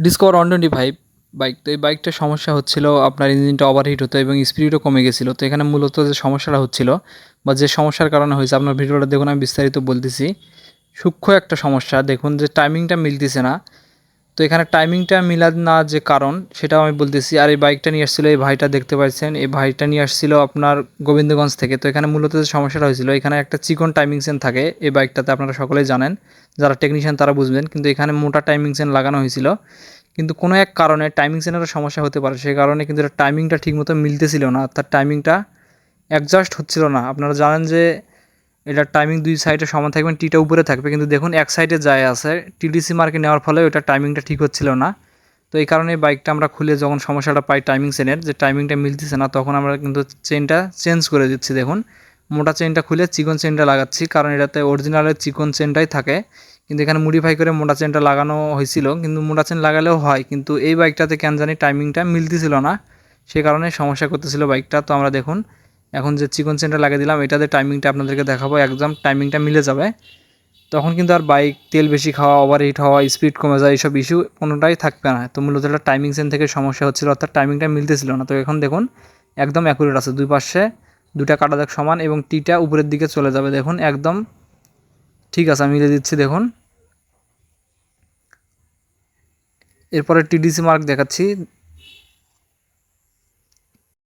Discover 125 bike. তো এই বাইকটার সমস্যা হচ্ছিল আপনার ইঞ্জিনটা ওভারহিট হতো এবং স্পিডও কমে গেছিলো। তো এখানে মূলত যে সমস্যাটা হচ্ছিল বা যে সমস্যার কারণে হয়েছে আপনার ভিডিওটা দেখুন, আমি বিস্তারিত বলতেছি। সূক্ষ্ম একটা সমস্যা, দেখুন যে টাইমিংটা মিলতেছে না। তো এখানে টাইমিংটা মিলার না যে কারণ সেটাও আমি বলতেছি। আর এই বাইকটা নিয়ে আসছিলো এই ভাইটা, দেখতে পাচ্ছেন এই ভাইটা নিয়ে আসছিলো আপনার গোবিন্দগঞ্জ থেকে। তো এখানে মূলত যে সমস্যাটা হয়েছিল, এখানে একটা চিকন টাইমিং চেন থাকে এই বাইকটাতে, আপনারা সকলেই জানেন, যারা টেকনিশিয়ান তারা বুঝবেন। কিন্তু এখানে মোটা টাইমিং চেন লাগানো হয়েছিল, কিন্তু কোনো এক কারণে টাইমিং চেনেরও সমস্যা হতে পারে, সেই কারণে কিন্তু এটা টাইমিংটা ঠিকমতো মিলতেছিল না, অর্থাৎ টাইমিংটা অ্যাডজাস্ট হচ্ছিল না। আপনারা জানেন যে এটার টাইমিং দুই সাইডে সমান থাকবেন, টিটা উপরে থাকবে, কিন্তু দেখুন এক সাইডে যায় আছে, টিডিসি মার্কে নেওয়ার ফলে ওটা টাইমিংটা ঠিক হচ্ছিল না। তো এই কারণে বাইকটা আমরা খুলে যখন সমস্যাটা পাই টাইমিং চেনের, যে টাইমিংটা মিলতেছে না, তখন আমরা কিন্তু চেনটা চেঞ্জ করে দিচ্ছি। দেখুন মোটা চেনটা খুলে চিকন চেনটা লাগাচ্ছি, কারণ এটাতে অরিজিনালের চিকন চেনটাই থাকে, কিন্তু এখানে মডিফাই করে মোটা চেনটা লাগানো হয়েছিল। কিন্তু মোটা চেন লাগালেও হয়, কিন্তু এই বাইকটাতে কেন জানি টাইমিংটা মিলতেছিল না, সে কারণে সমস্যা করতেছিল বাইকটা। তো আমরা দেখুন এখন যে চিকন চেনটা লাগিয়ে দিলাম, এটাতে টাইমিংটা আপনাদেরকে দেখাবো, একদম টাইমিংটা মিলে যাবে। তখন কিন্তু আর বাইক তেল বেশি খাওয়া, ওভারহিট হওয়া, স্পিড কমে যায়, এইসব ইস্যু কোনোটাই থাকবে না। তো মূলত এটা টাইমিং চেন থেকে সমস্যা হচ্ছিল, অর্থাৎ টাইমিংটা মিলতেছিল না। তো এখন দেখুন একদম অ্যাকুরেট আছে, দুই পাশে দুটা কাটা দাগ সমান এবং টিটা উপরের দিকে চলে যাবে। দেখুন একদম ঠিক আছে, আমি মিলে দিচ্ছি দেখুন। এরপরে টিডিসি মার্ক দেখাচ্ছি,